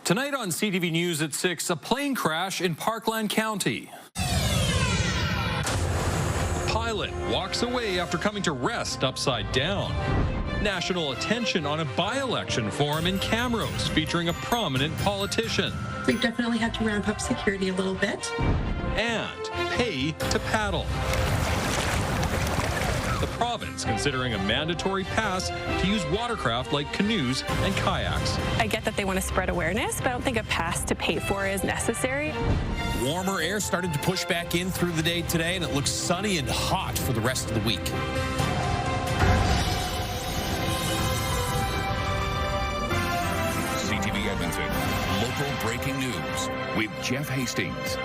Tonight on CTV News at 6, a plane crash in Parkland County. Pilot walks away after coming to rest upside down. National attention on a by-election forum in Camrose featuring a prominent politician. We've definitely had to ramp up security a little bit. And pay to paddle. The province considering a mandatory pass to use watercraft like canoes and kayaks. I get that they want to spread awareness, but I don't think a pass to pay for is necessary. Warmer air started to push back in through the day today, and it looks sunny and hot for the rest of the week. CTV Edmonton, local breaking news with Jeff Hastings.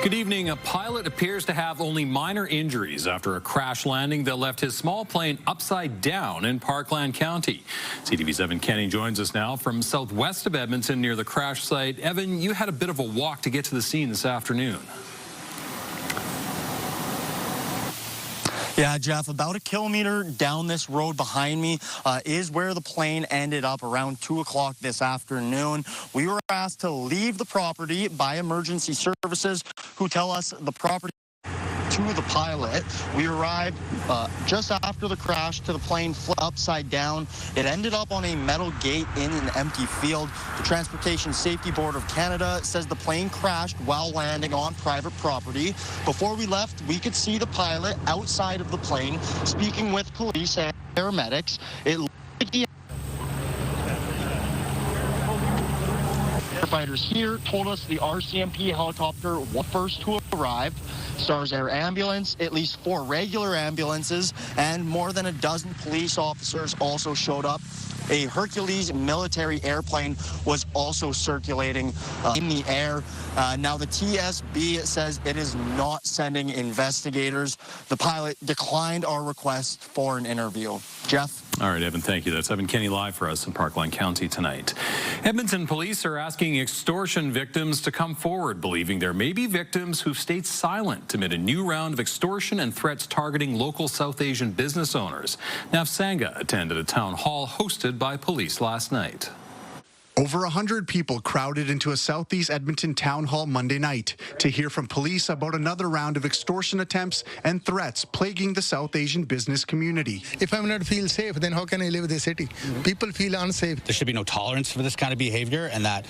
Good evening. A pilot appears to have only minor injuries after a crash landing that left his small plane upside down in Parkland County. CTV's Evan Kenny joins us now from southwest of Edmonton near the crash site. Evan, you had a bit of a walk to get to the scene this afternoon. Yeah, Jeff, about a kilometer down this road behind me is where the plane ended up around 2 o'clock this afternoon. We were asked to leave the property by emergency services, who tell us the property to the pilot. We arrived just after the crash to the plane flipped upside down. It ended up on a metal gate in an empty field. The Transportation Safety Board of Canada says the plane crashed while landing on private property. Before we left, we could see the pilot outside of the plane speaking with police and paramedics. It looked like the firefighters here told us the RCMP helicopter was first to arrive. Stars Air Ambulance, at least 4 regular ambulances, and more than a dozen police officers also showed up. A Hercules military airplane was also circulating in the air. Now, the TSB says it is not sending investigators. The pilot declined our request for an interview. Jeff? All right, Evan, thank you. That's Evan Kenny live for us in Parkland County tonight. Edmonton police are asking extortion victims to come forward, believing there may be victims who've stayed silent amid a new round of extortion and threats targeting local South Asian business owners. Nav Sangha attended a town hall hosted by police last night. Over 100 people crowded into a southeast Edmonton town hall Monday night to hear from police about another round of extortion attempts and threats plaguing the South Asian business community. If I'm not feel safe, then how can I live in the city? People feel unsafe. There should be no tolerance for this kind of behavior, and that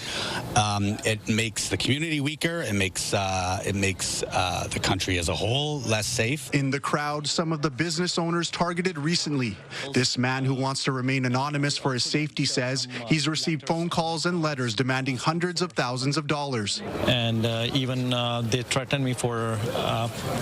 it makes the community weaker. It makes the country as a whole less safe. In the crowd, some of the business owners targeted recently. This man, who wants to remain anonymous for his safety, says he's received phone calls and letters demanding hundreds of thousands of dollars. And even they threatened me for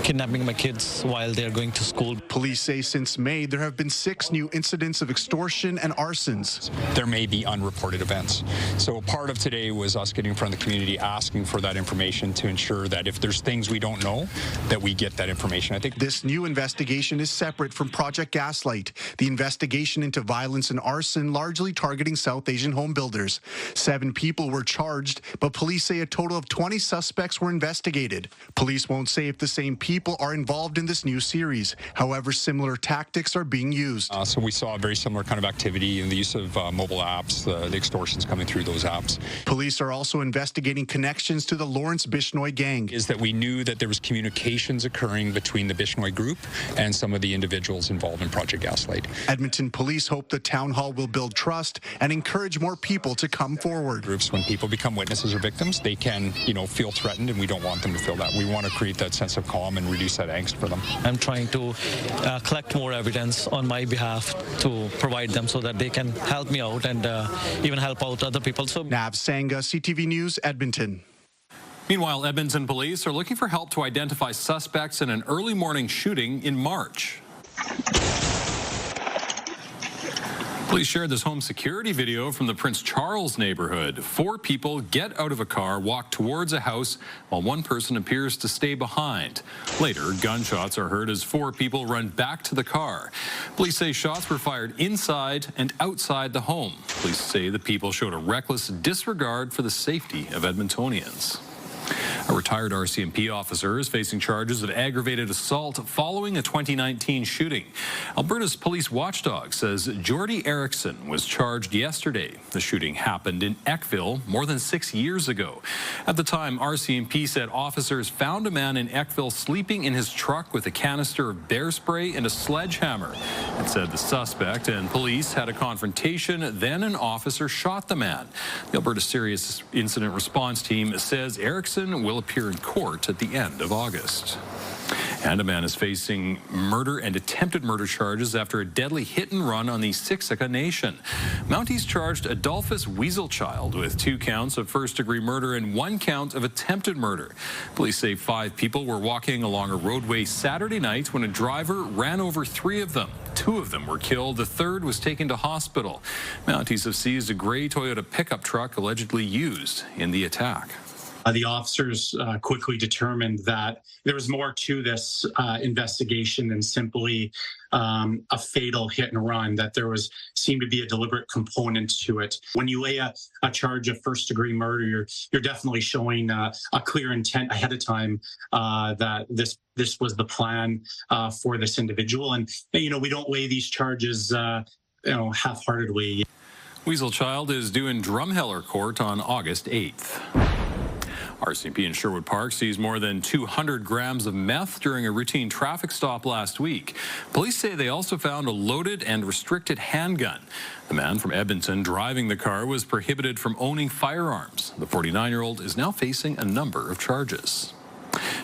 kidnapping my kids while they're going to school. Police say since May, there have been 6 new incidents of extortion and arsons. There may be unreported events. So part of today was us getting in front of the community, asking for that information to ensure that if there's things we don't know, that we get that information. I think this new investigation is separate from Project Gaslight, the investigation into violence and arson largely targeting South Asian home builders. 7 people were charged, but police say a total of 20 suspects were investigated. Police won't say if the same people are involved in this new series. However, similar tactics are being used. So we saw a very similar kind of activity in the use of mobile apps, the extortions coming through those apps. Police are also investigating connections to the Lawrence Bishnoi gang. Is that we knew that there was communications occurring between the Bishnoi group and some of the individuals involved in Project Gaslight. Edmonton police hope the town hall will build trust and encourage more people to come forward. Groups, when people become witnesses or victims, they can, feel threatened, and we don't want them to feel that. We want to create that sense of calm and reduce that angst for them. I'm trying to collect more evidence on my behalf to provide them so that they can help me out and even help out other people. So, Nav Sangha, CTV News, Edmonton. Meanwhile, Edmonton police are looking for help to identify suspects in an early morning shooting in March. Police shared this home security video from the Prince Charles neighborhood. 4 people get out of a car, walk towards a house, while one person appears to stay behind. Later, gunshots are heard as 4 people run back to the car. Police say shots were fired inside and outside the home. Police say the people showed a reckless disregard for the safety of Edmontonians. A retired RCMP officer is facing charges of aggravated assault following a 2019 shooting. Alberta's police watchdog says Jordy Erickson was charged yesterday. The shooting happened in Eckville more than 6 years ago. At the time, RCMP said officers found a man in Eckville sleeping in his truck with a canister of bear spray and a sledgehammer. It said the suspect and police had a confrontation, then an officer shot the man. The Alberta Serious Incident Response Team says Erickson will appear in court at the end of August. And a man is facing murder and attempted murder charges after a deadly hit and run on the Siksika Nation. Mounties charged Adolphus Weaselchild with 2 counts of first-degree murder and 1 count of attempted murder. Police say 5 people were walking along a roadway Saturday night when a driver ran over 3 of them. 2 of them were killed. The 3rd was taken to hospital. Mounties have seized a gray Toyota pickup truck allegedly used in the attack. The officers quickly determined that there was more to this investigation than simply a fatal hit and run, that there seemed to be a deliberate component to it. When you lay a charge of first-degree murder, you're definitely showing a clear intent ahead of time that this was the plan for this individual. And, we don't lay these charges half-heartedly. Weaselchild is due in Drumheller Court on August 8th. RCMP in Sherwood Park seized more than 200 grams of meth during a routine traffic stop last week. Police say they also found a loaded and restricted handgun. The man from Edmonton driving the car was prohibited from owning firearms. The 49-year-old is now facing a number of charges.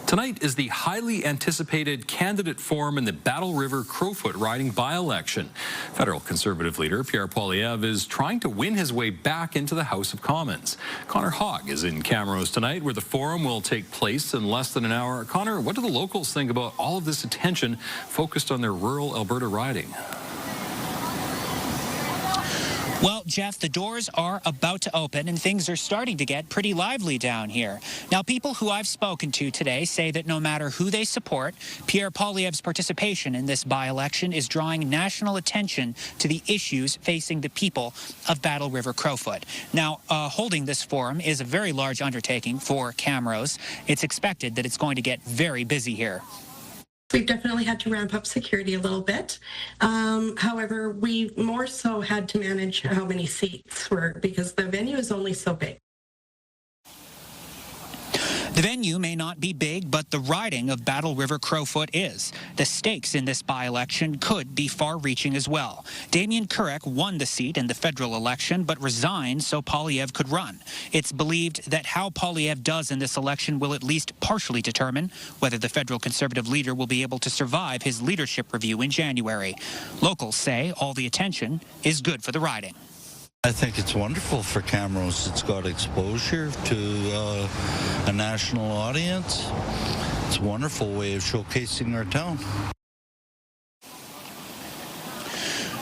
Tonight is the highly anticipated candidate forum in the Battle River Crowfoot riding by-election. Federal Conservative leader Pierre Poilievre is trying to win his way back into the House of Commons. Connor Hogg is in Camrose tonight, where the forum will take place in less than an hour. Connor, what do the locals think about all of this attention focused on their rural Alberta riding? Well, Jeff, the doors are about to open and things are starting to get pretty lively down here. Now, people who I've spoken to today say that no matter who they support, Pierre Poilievre's participation in this by-election is drawing national attention to the issues facing the people of Battle River Crowfoot. Now, holding this forum is a very large undertaking for Camrose. It's expected that it's going to get very busy here. We've definitely had to ramp up security a little bit. However, we more so had to manage how many seats were, because the venue is only so big. The venue may not be big, but the riding of Battle River Crowfoot is. The stakes in this by-election could be far-reaching as well. Damien Kurek won the seat in the federal election, but resigned so Poilievre could run. It's believed that how Poilievre does in this election will at least partially determine whether the federal Conservative leader will be able to survive his leadership review in January. Locals say all the attention is good for the riding. I think it's wonderful for Camrose. It's got exposure to a national audience. It's a wonderful way of showcasing our town.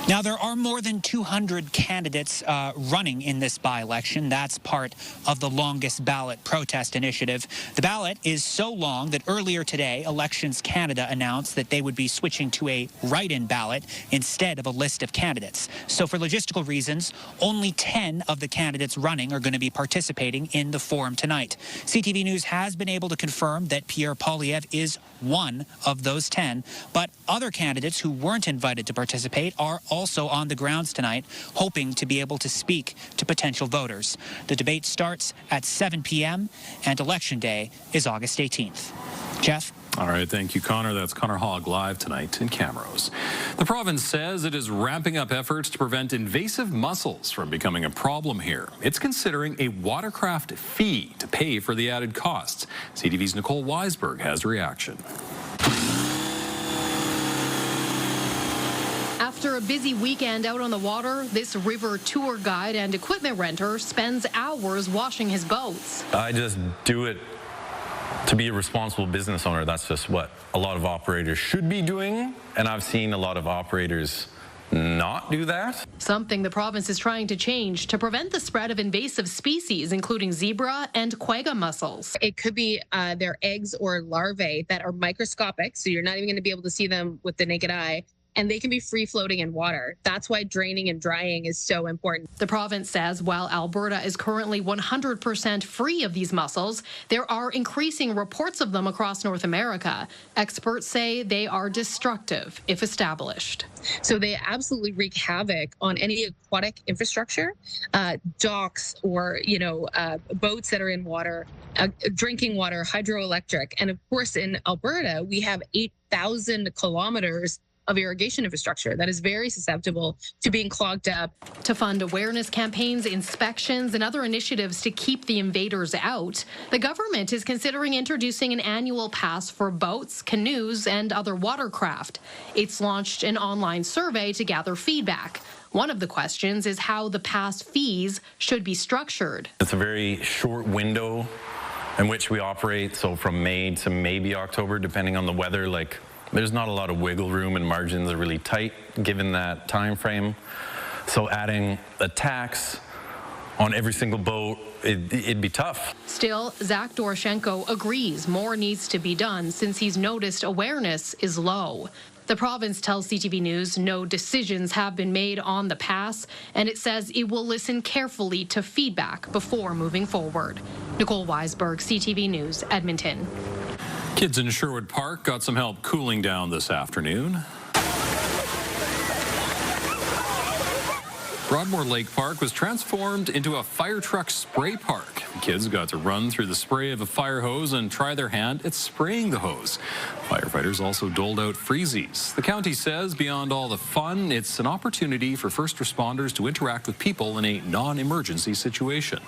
Now, there are more than 200 candidates running in this by-election. That's part of the longest ballot protest initiative. The ballot is so long that earlier today, Elections Canada announced that they would be switching to a write-in ballot instead of a list of candidates. So for logistical reasons, only 10 of the candidates running are going to be participating in the forum tonight. CTV News has been able to confirm that Pierre Poilievre is one of those 10, but other candidates who weren't invited to participate are also on the grounds tonight, hoping to be able to speak to potential voters. The debate starts at 7 p.m. and Election Day is August 18th. Jeff? All right, thank you, Connor. That's Connor Hogg live tonight in Camrose. The province says it is ramping up efforts to prevent invasive mussels from becoming a problem here. It's considering a watercraft fee to pay for the added costs. CTV's Nicole Weisberg has a reaction. After a busy weekend out on the water, this river tour guide and equipment renter spends hours washing his boats. I just do it to be a responsible business owner. That's just what a lot of operators should be doing, and I've seen a lot of operators not do that. Something the province is trying to change to prevent the spread of invasive species, including zebra and quagga mussels. It could be their eggs or larvae that are microscopic, so you're not even going to be able to see them with the naked eye, and they can be free floating in water. That's why draining and drying is so important. The province says while Alberta is currently 100% free of these mussels, there are increasing reports of them across North America. Experts say they are destructive if established. So they absolutely wreak havoc on any aquatic infrastructure, docks or, boats that are in water, drinking water, hydroelectric. And of course, in Alberta, we have 8,000 kilometers of irrigation infrastructure that is very susceptible to being clogged up. To fund awareness campaigns, inspections, and other initiatives to keep the invaders out, the government is considering introducing an annual pass for boats, canoes, and other watercraft. It's launched an online survey to gather feedback. One of the questions is how the pass fees should be structured. It's a very short window in which we operate, so from May to maybe October, depending on the weather. There's not a lot of wiggle room and margins are really tight given that time frame. So adding a tax on every single boat, it'd be tough. Still, Zach Doroshenko agrees more needs to be done since he's noticed awareness is low. The province tells CTV News no decisions have been made on the pass, and it says it will listen carefully to feedback before moving forward. Nicole Weisberg, CTV News, Edmonton. Kids in Sherwood Park got some help cooling down this afternoon. Broadmoor Lake Park was transformed into a fire truck spray park. Kids got to run through the spray of a fire hose and try their hand at spraying the hose. Firefighters also doled out freezies. The county says beyond all the fun, it's an opportunity for first responders to interact with people in a non-emergency situation.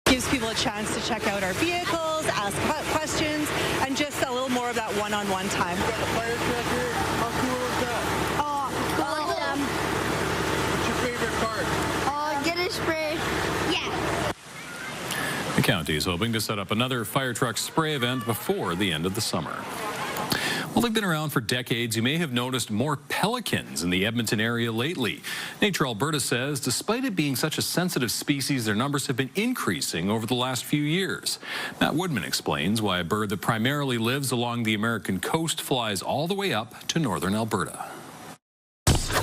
Gives people a chance to check out our vehicles, ask questions, and just a little more of that one-on-one time. You got a fire truck here. How cool is that? Awesome. What's your favorite part? Get a spray. Yeah. The county is hoping to set up another fire truck spray event before the end of the summer. Well, they've been around for decades. You may have noticed more pelicans in the Edmonton area lately. Nature Alberta says despite it being such a sensitive species, their numbers have been increasing over the last few years. Matt Woodman explains why a bird that primarily lives along the American coast flies all the way up to northern Alberta.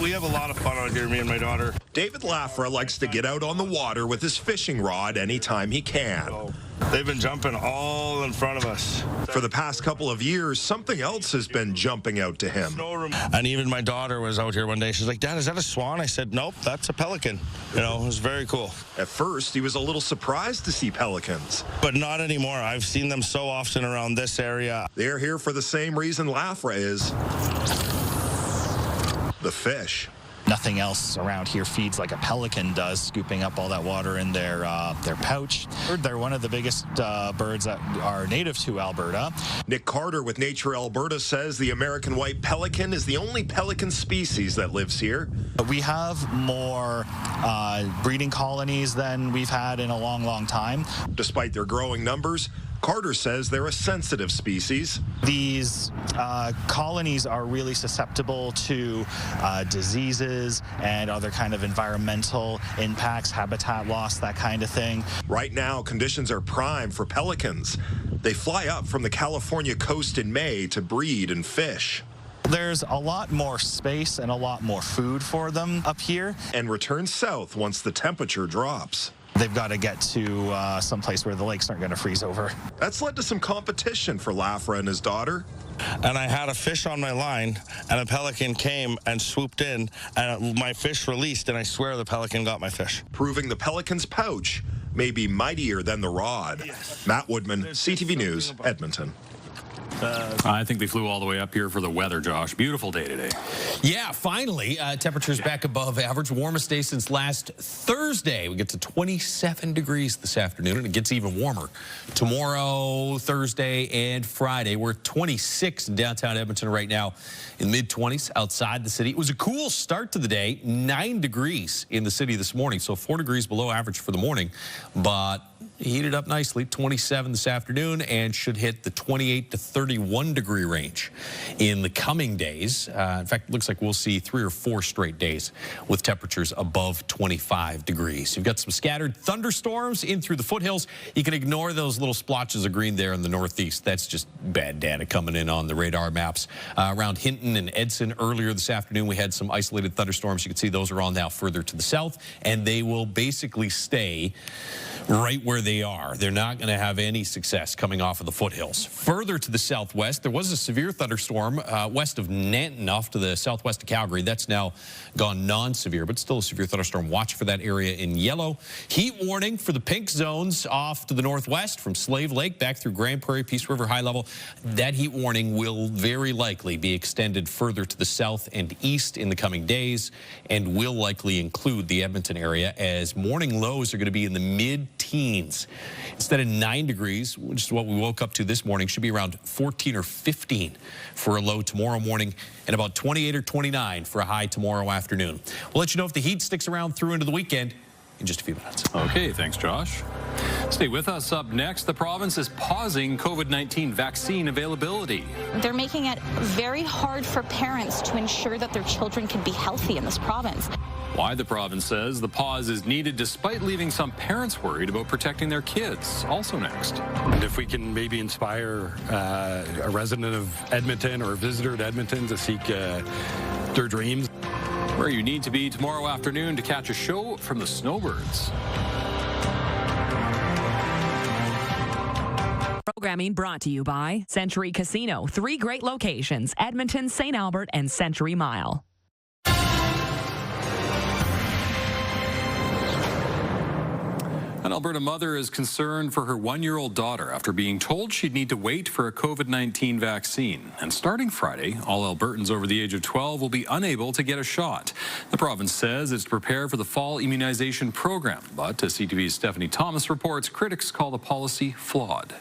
We have a lot of fun out here, me and my daughter. David Laffra likes to get out on the water with his fishing rod anytime he can. They've been jumping all in front of us. For the past couple of years, something else has been jumping out to him. And even my daughter was out here one day. She's like, Dad, is that a swan? I said, nope, that's a pelican. It was very cool. At first, he was a little surprised to see pelicans. But not anymore. I've seen them so often around this area. They're here for the same reason Laffra is. The fish. Nothing else around here feeds like a pelican does, scooping up all that water in their pouch. They're one of the biggest birds that are native to Alberta. Nick Carter with Nature Alberta says the American white pelican is the only pelican species that lives here. We have more breeding colonies than we've had in a long, long time. Despite their growing numbers, Carter says they're a sensitive species. These colonies are really susceptible to diseases and other kind of environmental impacts, habitat loss, that kind of thing. Right now, conditions are prime for pelicans. They fly up from the California coast in May to breed and fish. There's a lot more space and a lot more food for them up here. And return south once the temperature drops. They've got to get to someplace where the lakes aren't going to freeze over. That's led to some competition for Laffra and his daughter. And I had a fish on my line, and a pelican came and swooped in, and my fish released, and I swear the pelican got my fish. Proving the pelican's pouch may be mightier than the rod. Yes. Matt Woodman, CTV News, Edmonton. I think they flew all the way up here for the weather, Josh. Beautiful day today. Yeah, finally, temperatures back above average. Warmest day since last Thursday. We get to 27 degrees this afternoon, and it gets even warmer tomorrow, Thursday, and Friday. We're at 26 in downtown Edmonton right now, in mid-20s outside the city. It was a cool start to the day, 9 degrees in the city this morning, so 4 degrees below average for the morning, but heated up nicely, 27 this afternoon, and should hit the 28 to 30 31-degree range in the coming days. In fact, it looks like we'll see 3 or 4 straight days with temperatures above 25 degrees. You've got some scattered thunderstorms in through the foothills. You can ignore those little splotches of green there in the northeast. That's just bad data coming in on the radar maps. Around Hinton and Edson earlier this afternoon, we had some isolated thunderstorms. You can see those are all now further to the south, and they will basically stay right where they are. They're not going to have any success coming off of the foothills. Further to the southwest, there was a severe thunderstorm west of Nanton off to the southwest of Calgary. That's now gone non-severe, but still a severe thunderstorm. Watch for that area in yellow. Heat warning for the pink zones off to the northwest from Slave Lake back through Grand Prairie, Peace River, High Level. That heat warning will very likely be extended further to the south and east in the coming days and will likely include the Edmonton area as morning lows are going to be in the mid-teens. Instead of 9 degrees, which is what we woke up to this morning, should be around 14 or 15 for a low tomorrow morning and about 28 or 29 for a high tomorrow afternoon. We'll let you know if the heat sticks around through into the weekend in just a few minutes. Okay, thanks, Josh. Stay with us. Up next, the province is pausing COVID-19 vaccine availability. They're making it very hard for parents to ensure that their children can be healthy in this province. Why the province says the pause is needed despite leaving some parents worried about protecting their kids. Also next. And if we can maybe inspire a resident of Edmonton or a visitor to Edmonton to seek their dreams. Where you need to be tomorrow afternoon to catch a show from the Snowbirds. Programming brought to you by Century Casino. 3 great locations: Edmonton, St. Albert, and Century Mile. An Alberta mother is concerned for her 1-year-old daughter after being told she'd need to wait for a COVID-19 vaccine. And starting Friday, all Albertans over the age of 12 will be unable to get a shot. The province says it's prepared for the fall immunization program. But as CTV's Stephanie Thomas reports, critics call the policy flawed.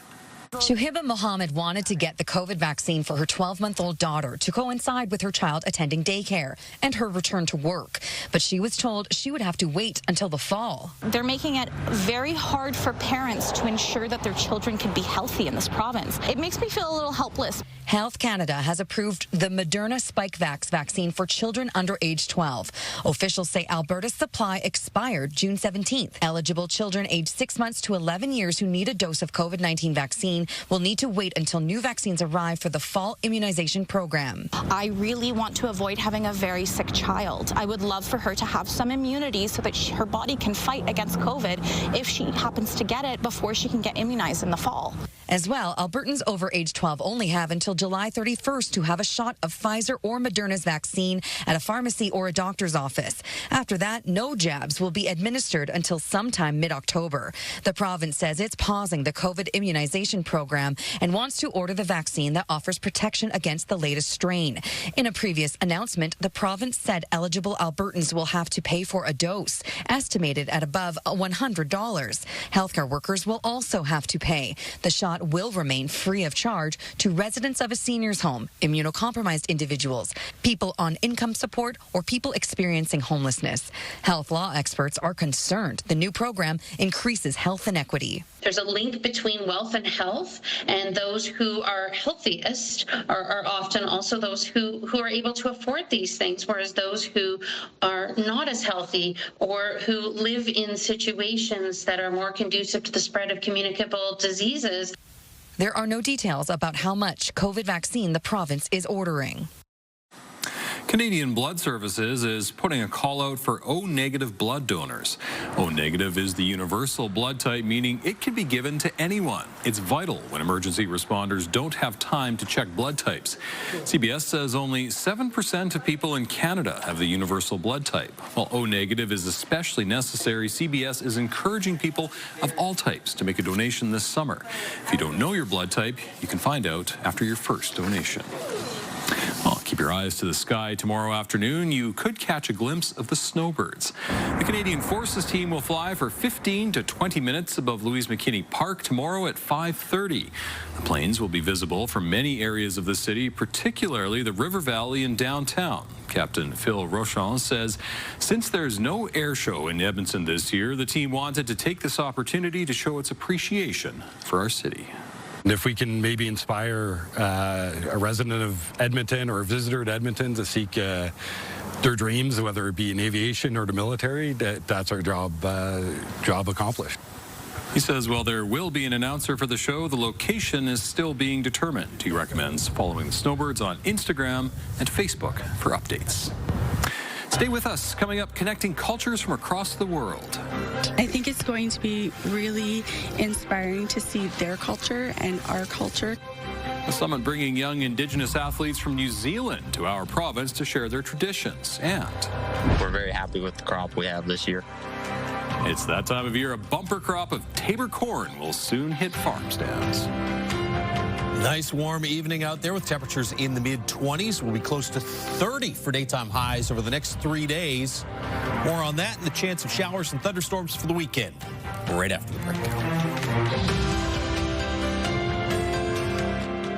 Shuhiba Mohammed wanted to get the COVID vaccine for her 12-month-old daughter to coincide with her child attending daycare and her return to work. But she was told she would have to wait until the fall. They're making it very hard for parents to ensure that their children can be healthy in this province. It makes me feel a little helpless. Health Canada has approved the Moderna Spikevax vaccine for children under age 12. Officials say Alberta's supply expired June 17th. Eligible children aged 6 months to 11 years who need a dose of COVID-19 vaccine will need to wait until new vaccines arrive for the fall immunization program. I really want to avoid having a very sick child. I would love for her to have some immunity so that her body can fight against COVID if she happens to get it before she can get immunized in the fall. As well, Albertans over age 12 only have until July 31st to have a shot of Pfizer or Moderna's vaccine at a pharmacy or a doctor's office. After that, no jabs will be administered until sometime mid-October. The province says it's pausing the COVID immunization program and wants to order the vaccine that offers protection against the latest strain. In a previous announcement, the province said eligible Albertans will have to pay for a dose, estimated at above $100. Healthcare workers will also have to pay. The shot will remain free of charge to residents of a senior's home, immunocompromised individuals, people on income support, or people experiencing homelessness. Health law experts are concerned the new program increases health inequity. There's a link between wealth and health, and those who are healthiest are often also those who are able to afford these things, whereas those who are not as healthy or who live in situations that are more conducive to the spread of communicable diseases. There are no details about how much COVID vaccine the province is ordering. Canadian Blood Services is putting a call out for O-negative blood donors. O-negative is the universal blood type, meaning it can be given to anyone. It's vital when emergency responders don't have time to check blood types. CBS says only 7% of people in Canada have the universal blood type. While O-negative is especially necessary, CBS is encouraging people of all types to make a donation this summer. If you don't know your blood type, you can find out after your first donation. Well, keep your eyes to the sky. Tomorrow afternoon, you could catch a glimpse of the Snowbirds. The Canadian Forces team will fly for 15 to 20 minutes above Louise McKinney Park tomorrow at 5:30. The planes will be visible from many areas of the city, particularly the River Valley and downtown. Captain Phil Rochon says since there's no air show in Edmonton this year, the team wanted to take this opportunity to show its appreciation for our city. And if we can maybe inspire a resident of Edmonton or a visitor at Edmonton to seek their dreams, whether it be in aviation or the military, that's our job accomplished. He says while there will be an announcer for the show, the location is still being determined. He recommends following the Snowbirds on Instagram and Facebook for updates. Stay with us. Coming up, connecting cultures from across the world. I think it's going to be really inspiring to see their culture and our culture. A summit bringing young Indigenous athletes from New Zealand to our province to share their traditions. And we're very happy with the crop we have this year. It's that time of year. A bumper crop of Tabor corn will soon hit farm stands. Nice warm evening out there with temperatures in the mid-20s. We'll be close to 30 for daytime highs over the next 3 days. More on that and the chance of showers and thunderstorms for the weekend right after the break.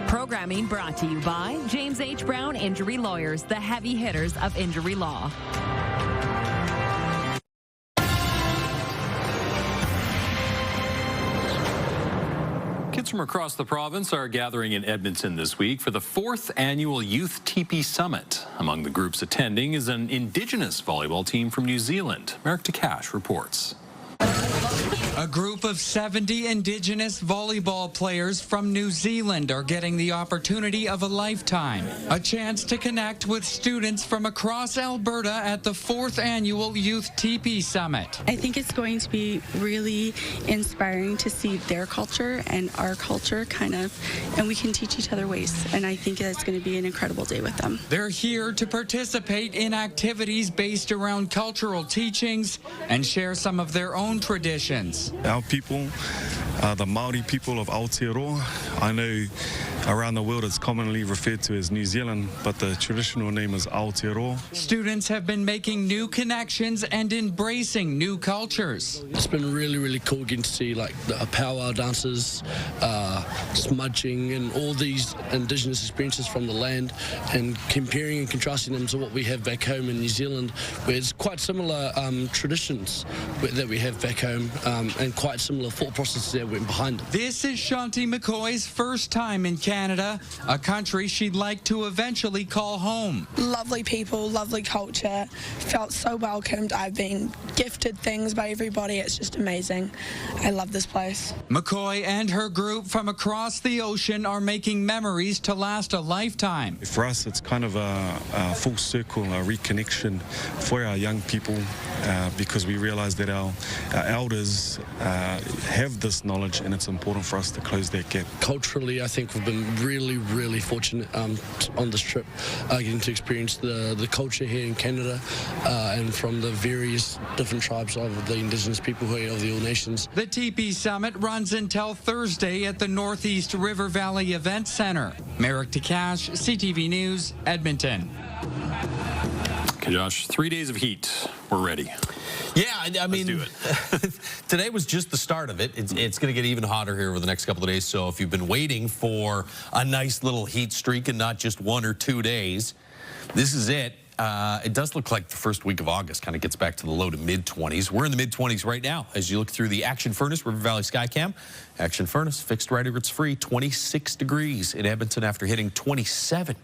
Programming brought to you by James H. Brown Injury Lawyers, the heavy hitters of injury law. Kids from across the province are gathering in Edmonton this week for the 4th annual Youth TP Summit. Among the groups attending is an Indigenous volleyball team from New Zealand. Merrick DeCash reports. A group of 70 Indigenous volleyball players from New Zealand are getting the opportunity of a lifetime, a chance to connect with students from across Alberta at the 4th annual Youth TP Summit. I think it's going to be really inspiring to see their culture and our culture and we can teach each other ways. And I think it's going to be an incredible day with them. They're here to participate in activities based around cultural teachings and share some of their own traditions. Our people, the Māori people of Aotearoa, I know around the world it's commonly referred to as New Zealand, but the traditional name is Aotearoa. Students have been making new connections and embracing new cultures. It's been really, really cool getting to see like the powwow dances, smudging, and all these Indigenous experiences from the land, and comparing and contrasting them to what we have back home in New Zealand, where it's quite similar traditions that we have back home, and quite similar thought processes that went behind it. This is Shanti McCoy's first time in Canada, a country she'd like to eventually call home. Lovely people, lovely culture, felt so welcomed. I've been gifted things by everybody. It's just amazing. I love this place. McCoy and her group from across the ocean are making memories to last a lifetime. For us, it's kind of a full circle, a reconnection for our young people, because we realize that our elders have this knowledge, and it's important for us to close that gap. Culturally, I think we've been really, really fortunate on this trip, getting to experience the culture here in Canada, and from the various different tribes of the Indigenous people here of the All Nations. The TP Summit runs until Thursday at the Northeast River Valley Event Center. Merrick DeCash, CTV News, Edmonton. Okay, Josh, 3 days of heat. We're ready. Yeah, I mean, Let's do it. Today was just the start of it. It's going to get even hotter here over the next couple of days. So if you've been waiting for a nice little heat streak and not just 1 or 2 days, this is it. It does look like the first week of August kind of gets back to the low to mid-20s. We're in the mid-20s right now as you look through the Action Furnace River Valley Skycam. Action Furnace, fixed right over its free, 26 degrees in Edmonton after hitting 27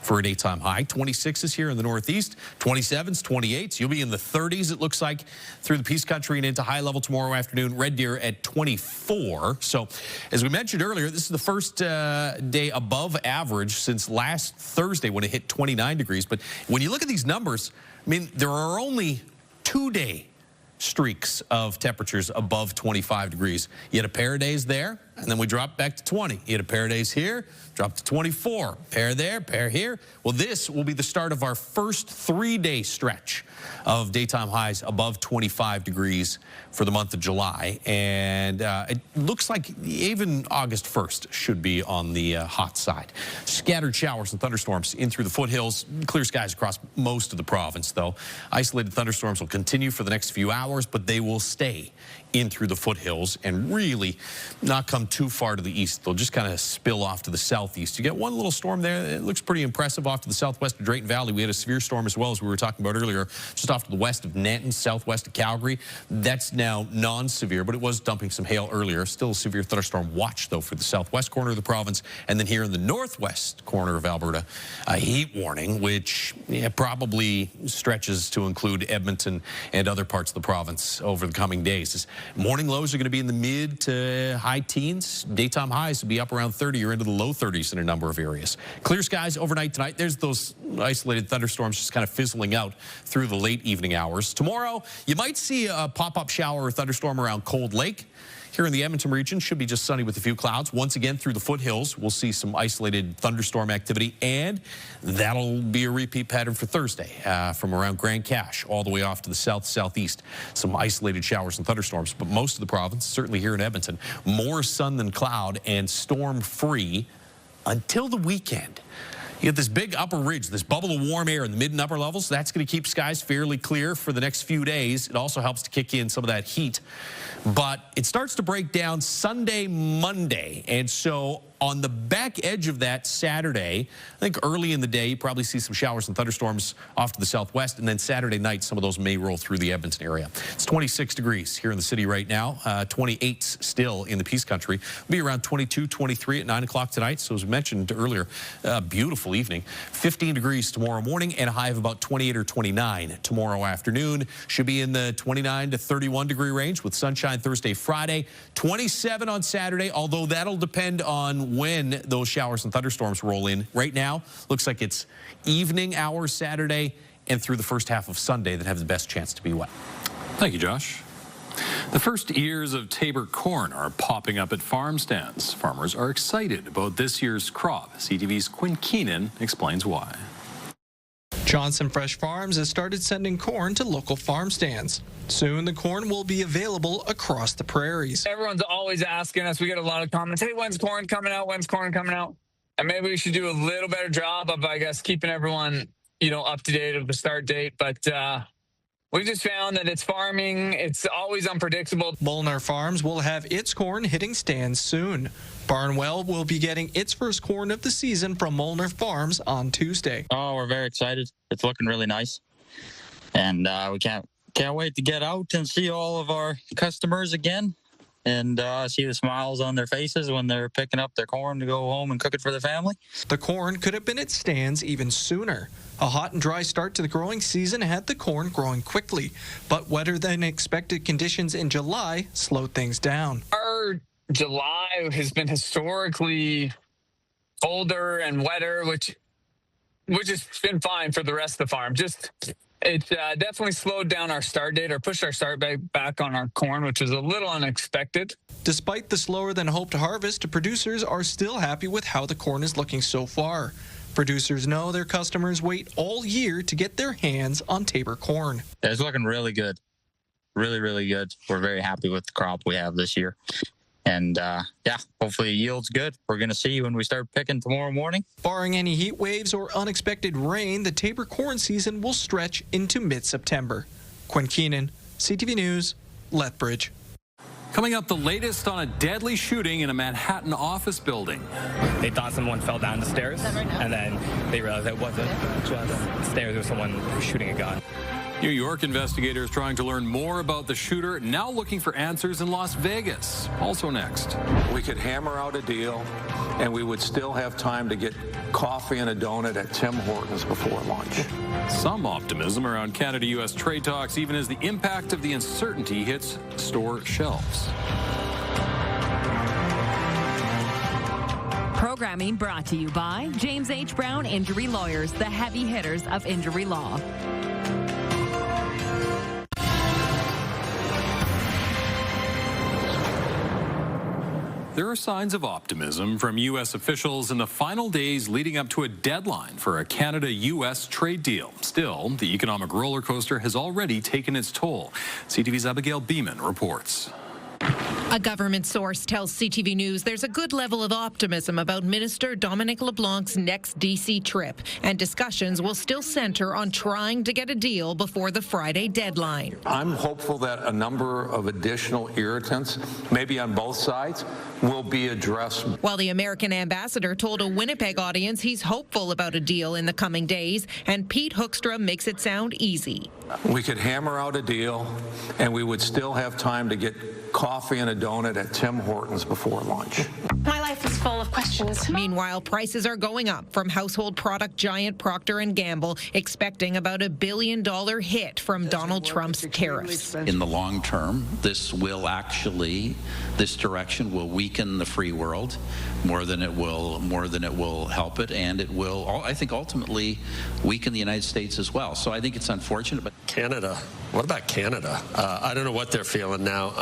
for a daytime high. 26 is here in the Northeast, 27s, 28s. You'll be in the 30s, it looks like, through the Peace Country and into high level tomorrow afternoon. Red Deer at 24. So, as we mentioned earlier, this is the first day above average since last Thursday when it hit 29 degrees. But when you look at these numbers, I mean, there are only 2-day streaks of temperatures above 25 degrees. You had a pair of days there, and then we dropped back to 20. You had a pair of days here, dropped to 24. Pair there, pair here. Well, this will be the start of our first 3-day stretch of daytime highs above 25 degrees for the month of July. And it looks like even August 1st should be on the hot side. Scattered showers and thunderstorms in through the foothills. Clear skies across most of the province, though. Isolated thunderstorms will continue for the next few hours, but they will stay in through the foothills and really not come too far to the east. They'll just kind of spill off to the southeast. You get one little storm there. It looks pretty impressive off to the southwest of Drayton Valley. We had a severe storm as well, as we were talking about earlier, just off to the west of Nanton, southwest of Calgary. That's now non-severe, but it was dumping some hail earlier. Still a severe thunderstorm watch, though, for the southwest corner of the province. And then here in the northwest corner of Alberta, a heat warning, which probably stretches to include Edmonton and other parts of the province over the coming days. Morning lows are going to be in the mid to high teens. Daytime highs will be up around 30 or into the low 30s in a number of areas. Clear skies overnight tonight. There's those isolated thunderstorms just kind of fizzling out through the late evening hours. Tomorrow, you might see a pop-up shower or thunderstorm around Cold Lake. Here in the Edmonton region, should be just sunny with a few clouds. Once again, through the foothills, we'll see some isolated thunderstorm activity, and that'll be a repeat pattern for Thursday from around Grand Cache all the way off to the southeast. Some isolated showers and thunderstorms, but most of the province, certainly here in Edmonton, more sun than cloud and storm-free until the weekend. You get this big upper ridge, this bubble of warm air in the mid and upper levels. That's going to keep skies fairly clear for the next few days. It also helps to kick in some of that heat. But it starts to break down Sunday, Monday. And so on the back edge of that Saturday, I think early in the day, you probably see some showers and thunderstorms off to the southwest. And then Saturday night, some of those may roll through the Edmonton area. It's 26 degrees here in the city right now. 28 still in the Peace Country. It'll be around 22, 23 at 9 o'clock tonight. So as mentioned earlier, beautiful evening. 15 degrees tomorrow morning and a high of about 28 or 29 tomorrow afternoon. Should be in the 29 to 31 degree range with sunshine Thursday, Friday. 27 on Saturday, although that'll depend on when those showers and thunderstorms roll in. Right now, looks like it's evening hours Saturday and through the first half of Sunday that have the best chance to be wet. Thank you, Josh. The first ears of Tabor corn are popping up at farm stands. Farmers are excited about this year's crop. CTV's Quinn Keenan explains why. Johnson Fresh Farms has started sending corn to local farm stands. Soon the corn will be available across the prairies. Everyone's always asking us, we get a lot of comments, hey, when's corn coming out? When's corn coming out? And maybe we should do a little better job of, I guess, keeping everyone, up to date of the start date. But we just found that it's farming. It's always unpredictable. Molnar Farms will have its corn hitting stands soon. Barnwell will be getting its first corn of the season from Molnar Farms on Tuesday. Oh, we're very excited. It's looking really nice. And we can't wait to get out and see all of our customers again and see the smiles on their faces when they're picking up their corn to go home and cook it for their family. The corn could have been at stands even sooner. A hot and dry start to the growing season had the corn growing quickly, but wetter than expected conditions in July slowed things down. Our July has been historically colder and wetter, which has been fine for the rest of the farm. It definitely slowed down our start date or pushed our start back on our corn, which was a little unexpected. Despite the slower than hoped harvest, producers are still happy with how the corn is looking so far. Producers know their customers wait all year to get their hands on Tabor corn. It's looking really good. Really, really good. We're very happy with the crop we have this year. And, hopefully the yield's good. We're going to see when we start picking tomorrow morning. Barring any heat waves or unexpected rain, the Tabor corn season will stretch into mid-September. Quinn Keenan, CTV News, Lethbridge. Coming up, the latest on a deadly shooting in a Manhattan office building. They thought someone fell down the stairs, and then they realized it wasn't just stairs, it was someone shooting a gun. New York investigators trying to learn more about the shooter, now looking for answers in Las Vegas. Also next. We could hammer out a deal, and we would still have time to get coffee and a donut at Tim Hortons before lunch. Some optimism around Canada-U.S. trade talks, even as the impact of the uncertainty hits store shelves. Programming brought to you by James H. Brown Injury Lawyers, the heavy hitters of injury law. There are signs of optimism from U.S. officials in the final days leading up to a deadline for a Canada-U.S. trade deal. Still, the economic roller coaster has already taken its toll. CTV's Abigail Beeman reports. A government source tells CTV News there's a good level of optimism about Minister Dominic LeBlanc's next DC trip, and discussions will still center on trying to get a deal before the Friday deadline. I'm hopeful that a number of additional irritants, maybe on both sides, will be addressed. While the American ambassador told a Winnipeg audience he's hopeful about a deal in the coming days, and Pete Hoekstra makes it sound easy. We could hammer out a deal, and we would still have time to get coffee and a donut at Tim Hortons before lunch. My life is full of questions. Meanwhile, prices are going up from household product giant Procter & Gamble, expecting about $1 billion hit from Donald Trump's tariffs. In the long term, this direction will weaken the free world more than it will help it, and it will, I think, ultimately weaken the United States as well. So I think it's unfortunate. But Canada. What about Canada? I don't know what they're feeling now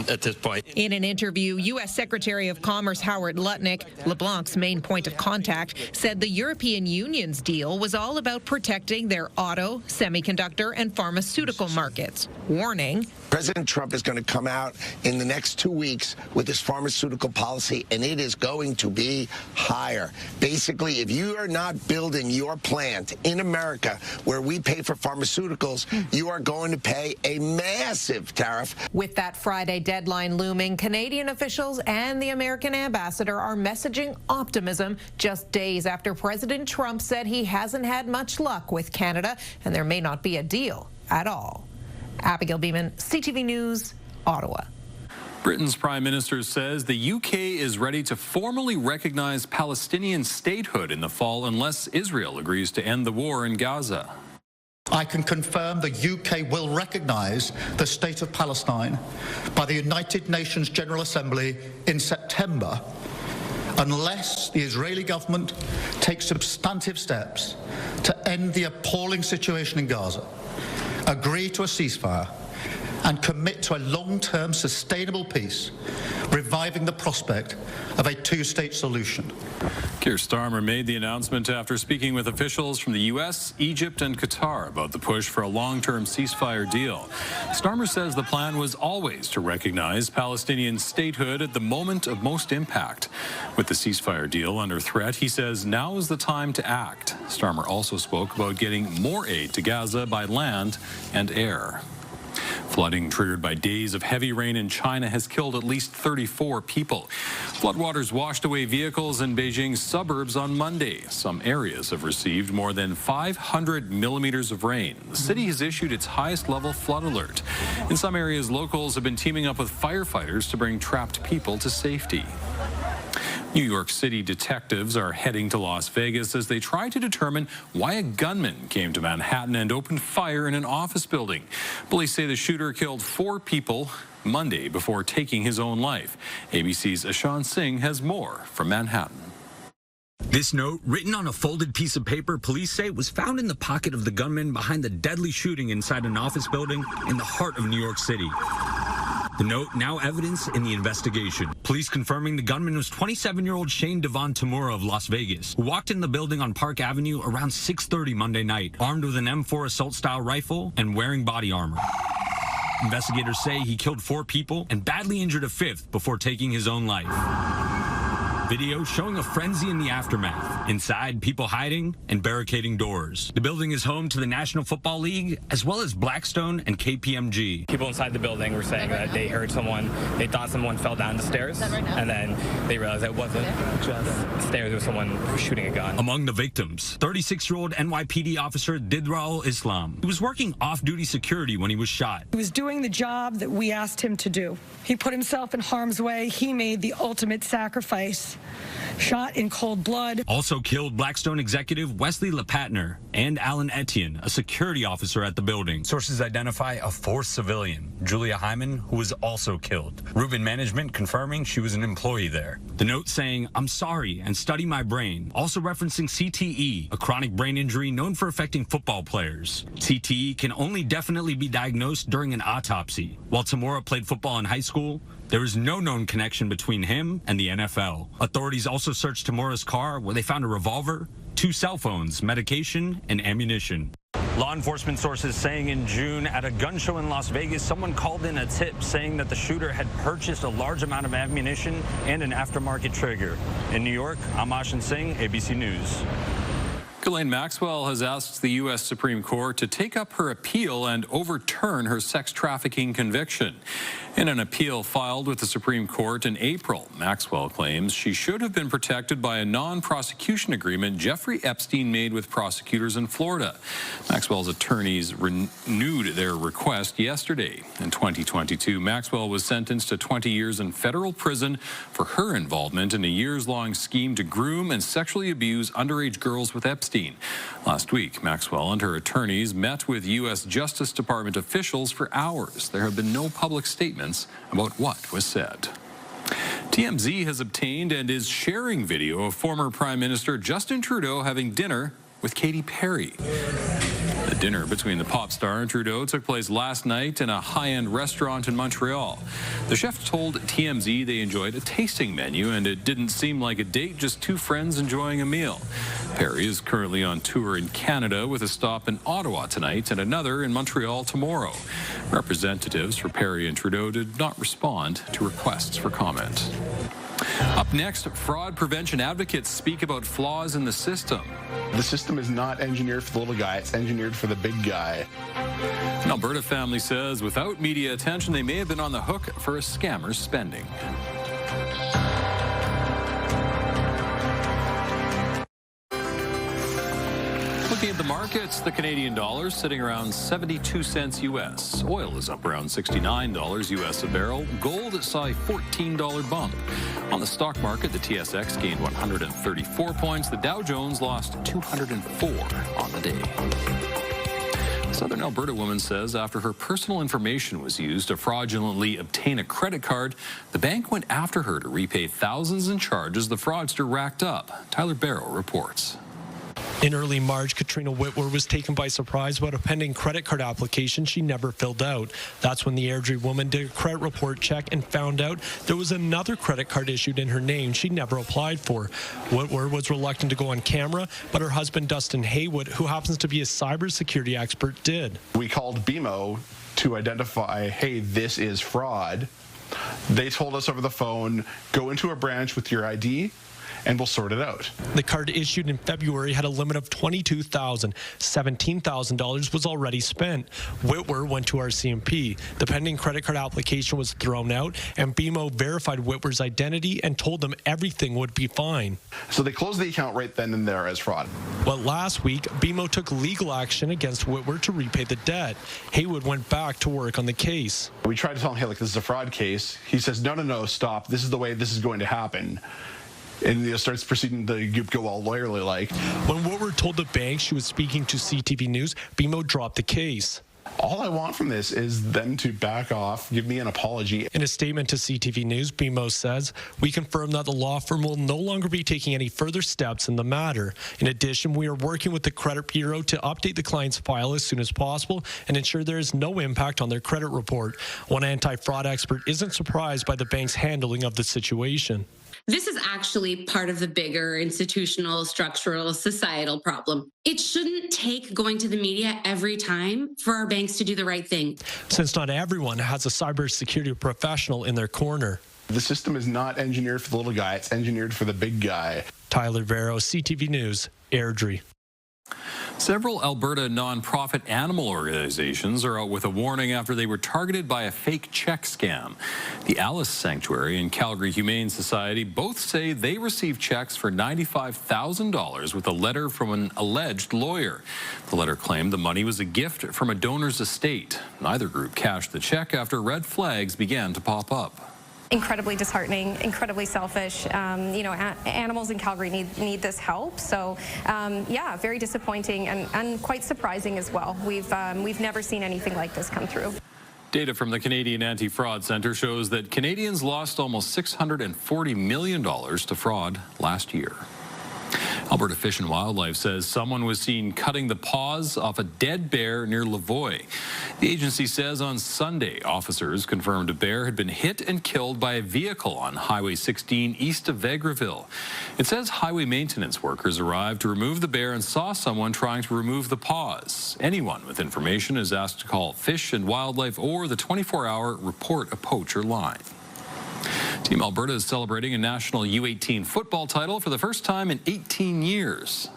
at this point. In an interview, U.S. Secretary of Commerce Howard Lutnick, LeBlanc's main point of contact, said the European Union's deal was all about protecting their auto, semiconductor, and pharmaceutical markets, warning President Trump is going to come out in the next 2 weeks with his pharmaceutical policy, and it is going to be higher. Basically, if you are not building your plant in America where we pay for pharmaceuticals, you are going to pay a massive tariff. With that Friday deadline looming, Canadian officials and the American ambassador are messaging optimism just days after President Trump said he hasn't had much luck with Canada and there may not be a deal at all. Abigail Beeman, CTV News, Ottawa. Britain's Prime Minister says the UK is ready to formally recognize Palestinian statehood in the fall unless Israel agrees to end the war in Gaza. I can confirm the UK will recognise the State of Palestine by the United Nations General Assembly in September unless the Israeli government takes substantive steps to end the appalling situation in Gaza, agree to a ceasefire, and commit to a long-term sustainable peace, reviving the prospect of a two-state solution. Keir Starmer made the announcement after speaking with officials from the U.S., Egypt, and Qatar about the push for a long-term ceasefire deal. Starmer says the plan was always to recognize Palestinian statehood at the moment of most impact. With the ceasefire deal under threat, he says now is the time to act. Starmer also spoke about getting more aid to Gaza by land and air. Flooding triggered by days of heavy rain in China has killed at least 34 people. Floodwaters washed away vehicles in Beijing's suburbs on Monday. Some areas have received more than 500 millimeters of rain. The city has issued its highest level flood alert. In some areas, locals have been teaming up with firefighters to bring trapped people to safety. New York City detectives are heading to Las Vegas as they try to determine why a gunman came to Manhattan and opened fire in an office building. Police say the shooter killed 4 people Monday before taking his own life. ABC's Ashan Singh has more from Manhattan. This note, written on a folded piece of paper, police say was found in the pocket of the gunman behind the deadly shooting inside an office building in the heart of New York City. The note, now evidence in the investigation. Police confirming the gunman was 27-year-old Shane Devon Tamura of Las Vegas, who walked in the building on Park Avenue around 6:30 Monday night, armed with an M4 assault-style rifle and wearing body armor. Investigators say he killed 4 people and badly injured a 5th before taking his own life. Video showing a frenzy in the aftermath. Inside, people hiding and barricading doors. The building is home to the National Football League, as well as Blackstone and KPMG. People inside the building were saying that they heard someone, they thought someone fell down the stairs, and then they realized it wasn't just stairs, it was someone shooting a gun. Among the victims, 36-year-old NYPD officer Didraul Islam. He was working off-duty security when he was shot. He was doing the job that we asked him to do. He put himself in harm's way. He made the ultimate sacrifice. Shot in cold blood. Also killed Blackstone executive Wesley LePatner and Alan Etienne, a security officer at the building. Sources identify a 4th civilian, Julia Hyman, who was also killed. Rubin Management confirming she was an employee there. The note saying, "I'm sorry and study my brain," also referencing CTE, a chronic brain injury known for affecting football players. CTE can only definitely be diagnosed during an autopsy. While Tamura played football in high school, there is no known connection between him and the NFL. Authorities also searched Tamura's car, where they found a revolver, 2 cell phones, medication, and ammunition. Law enforcement sources saying in June at a gun show in Las Vegas, someone called in a tip saying that the shooter had purchased a large amount of ammunition and an aftermarket trigger. In New York, I'm Ashin Singh, ABC News. Ghislaine Maxwell has asked the U.S. Supreme Court to take up her appeal and overturn her sex trafficking conviction. In an appeal filed with the Supreme Court in April, Maxwell claims she should have been protected by a non-prosecution agreement Jeffrey Epstein made with prosecutors in Florida. Maxwell's attorneys renewed their request yesterday. In 2022, Maxwell was sentenced to 20 years in federal prison for her involvement in a years-long scheme to groom and sexually abuse underage girls with Epstein. Last week, Maxwell and her attorneys met with U.S. Justice Department officials for hours. There have been no public statements about what was said. TMZ has obtained and is sharing video of former Prime Minister Justin Trudeau having dinner with Katy Perry. The dinner between the pop star and Trudeau took place last night in a high-end restaurant in Montreal. The chef told TMZ they enjoyed a tasting menu and it didn't seem like a date, just two friends enjoying a meal. Perry is currently on tour in Canada with a stop in Ottawa tonight and another in Montreal tomorrow. Representatives for Perry and Trudeau did not respond to requests for comment. Up next, fraud prevention advocates speak about flaws in the system. The system is not engineered for the little guy, it's engineered for the big guy. An Alberta family says without media attention, they may have been on the hook for a scammer's spending. Looking at the markets, the Canadian dollar sitting around 72 cents U.S. Oil is up around $69 U.S. a barrel. Gold saw a $14 bump. On the stock market, the TSX gained 134 points. The Dow Jones lost 204 on the day. A Southern Alberta woman says after her personal information was used to fraudulently obtain a credit card, the bank went after her to repay thousands in charges the fraudster racked up. Tyler Barrow reports. In early March, Katrina Whitwer was taken by surprise about a pending credit card application she never filled out. That's when the Airdrie woman did a credit report check and found out there was another credit card issued in her name she never applied for. Whitwer was reluctant to go on camera, but her husband, Dustin Haywood, who happens to be a cybersecurity expert, did. We called BMO to identify, hey, this is fraud. They told us over the phone, go into a branch with your ID, and we'll sort it out. The card issued in February had a limit of $22,000. $17,000 was already spent. Whitwer went to RCMP. The pending credit card application was thrown out, and BMO verified Whitwer's identity and told them everything would be fine. So they closed the account right then and there as fraud. Well, last week, BMO took legal action against Whitwer to repay the debt. Haywood went back to work on the case. We tried to tell him, hey, like, this is a fraud case. He says, no, stop. This is the way this is going to happen. And starts proceeding to go all lawyerly-like. When Whitwer told the bank she was speaking to CTV News, BMO dropped the case. All I want from this is them to back off, give me an apology. In a statement to CTV News, BMO says, we confirm that the law firm will no longer be taking any further steps in the matter. In addition, we are working with the Credit Bureau to update the client's file as soon as possible and ensure there is no impact on their credit report. One anti-fraud expert isn't surprised by the bank's handling of the situation. This is actually part of the bigger institutional, structural, societal problem. It shouldn't take going to the media every time for our banks to do the right thing. Since not everyone has a cybersecurity professional in their corner. The system is not engineered for the little guy, it's engineered for the big guy. Tyler Barrow, CTV News, Airdrie. Several Alberta nonprofit animal organizations are out with a warning after they were targeted by a fake check scam. The Alice Sanctuary and Calgary Humane Society both say they received checks for $95,000 with a letter from an alleged lawyer. The letter claimed the money was a gift from a donor's estate. Neither group cashed the check after red flags began to pop up. Incredibly disheartening, incredibly selfish. Animals in Calgary need this help. So, yeah, very disappointing and quite surprising as well. We've never seen anything like this come through. Data from the Canadian Anti-Fraud Centre shows that Canadians lost almost $640 million to fraud last year. Alberta Fish and Wildlife says someone was seen cutting the paws off a dead bear near Lavoie. The agency says on Sunday, officers confirmed a bear had been hit and killed by a vehicle on Highway 16 east of Vegreville. It says highway maintenance workers arrived to remove the bear and saw someone trying to remove the paws. Anyone with information is asked to call Fish and Wildlife or the 24-hour Report a Poacher line. Team Alberta is celebrating a national U18 football title for the first time in 18 years.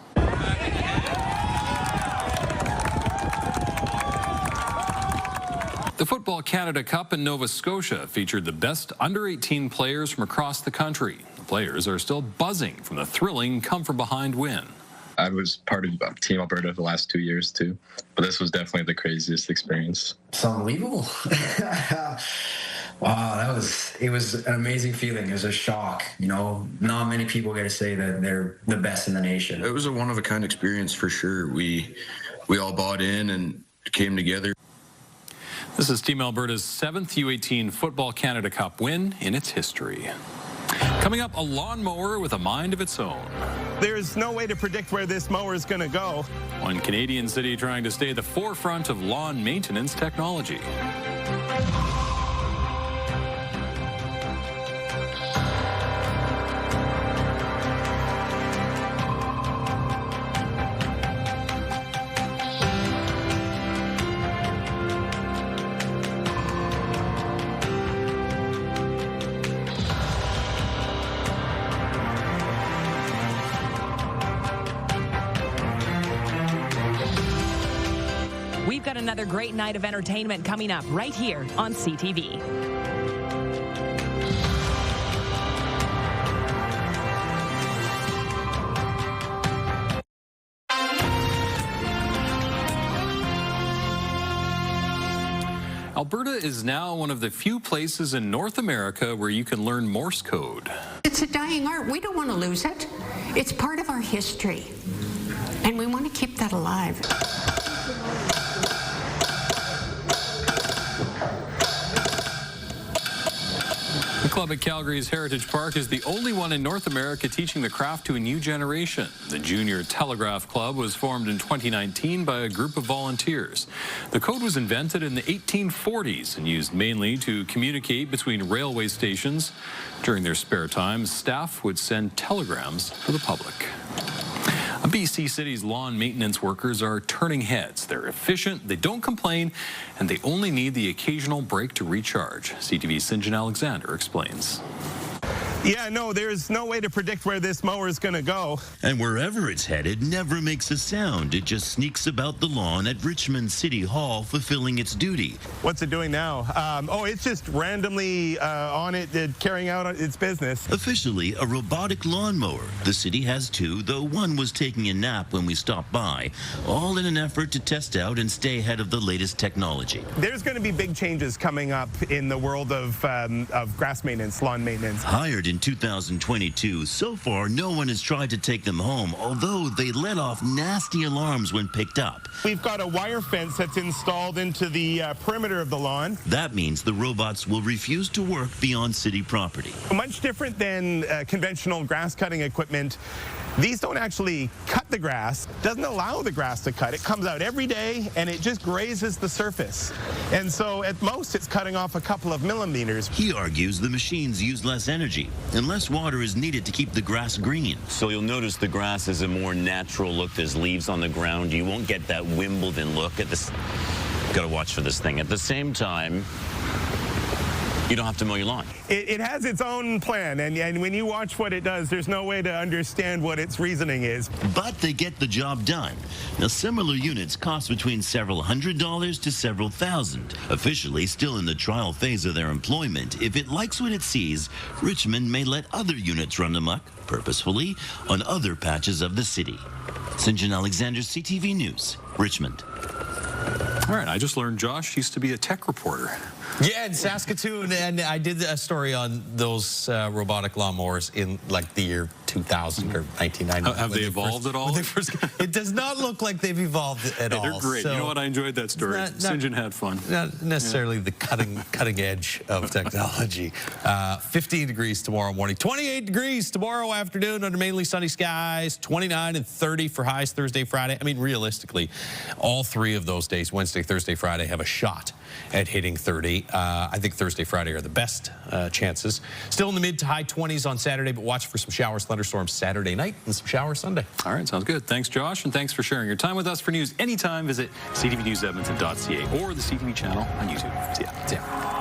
The Football Canada Cup in Nova Scotia featured the best under-18 players from across the country. The players are still buzzing from the thrilling come-from-behind win. I was part of Team Alberta the last 2 years too, but this was definitely the craziest experience. It's unbelievable. Wow, it was an amazing feeling. It was a shock. You know, not many people get to say that they're the best in the nation. It was a one-of-a-kind experience for sure. We all bought in and came together. This is Team Alberta's 7th U18 Football Canada Cup win in its history. Coming up, a lawnmower with a mind of its own. There's no way to predict where this mower is going to go. One Canadian city trying to stay at the forefront of lawn maintenance technology. We've got another great night of entertainment coming up right here on CTV. Alberta is now one of the few places in North America where you can learn Morse code. It's a dying art. We don't want to lose it. It's part of our history, and we want to keep that alive. The club at Calgary's Heritage Park is the only one in North America teaching the craft to a new generation. The Junior Telegraph Club was formed in 2019 by a group of volunteers. The code was invented in the 1840s and used mainly to communicate between railway stations. During their spare time, staff would send telegrams to the public. BC City's lawn maintenance workers are turning heads. They're efficient, they don't complain, and they only need the occasional break to recharge. CTV's St. Alexander explains. Yeah, no, there's no way to predict where this mower is going to go. And wherever it's headed never makes a sound. It just sneaks about the lawn at Richmond City Hall, fulfilling its duty. What's it doing now? It's just randomly on it, carrying out its business. Officially a robotic lawnmower. The city has two, though one was taking a nap when we stopped by, all in an effort to test out and stay ahead of the latest technology. There's going to be big changes coming up in the world of grass maintenance, lawn maintenance. Hired in 2022, so far no one has tried to take them home, although they let off nasty alarms when picked up. We've got a wire fence that's installed into the perimeter of the lawn. That means the robots will refuse to work beyond city property. Much different than conventional grass cutting equipment. These don't actually cut the grass, doesn't allow the grass to cut. It comes out every day and it just grazes the surface. And so at most it's cutting off a couple of millimeters. He argues the machines use less energy and less water is needed to keep the grass green. So you'll notice the grass is a more natural look. There's leaves on the ground. You won't get that Wimbledon look at this. Got to watch for this thing. At the same time, you don't have to mow your lawn. It has its own plan, and when you watch what it does, there's no way to understand what its reasoning is. But they get the job done. Now, similar units cost between several $100s to several thousand. Officially still in the trial phase of their employment, if it likes what it sees, Richmond may let other units run amok, purposefully, on other patches of the city. St. John Alexander, CTV News, Richmond. All right, I just learned Josh used to be a tech reporter. Yeah, in Saskatoon, and I did a story on those robotic lawnmowers in like the year 2000 or 1990. Have they evolved at all? It does not look like they've evolved at all. They're great. So you know what? I enjoyed that story. St. John had fun. Not necessarily the cutting edge of technology. 15 degrees tomorrow morning. 28 degrees tomorrow afternoon under mainly sunny skies. 29 and 30 for highs Thursday, Friday. I mean, realistically, all three of those days, Wednesday, Thursday, Friday, have a shot at hitting 30. I think Thursday, Friday are the best chances. Still in the mid to high 20s on Saturday, but watch for some showers, thunderstorms Saturday night and some showers Sunday. All right, sounds good. Thanks, Josh, and thanks for sharing your time with us. For news anytime, visit ctvnewsedmonton.ca or the CTV channel on YouTube. See ya.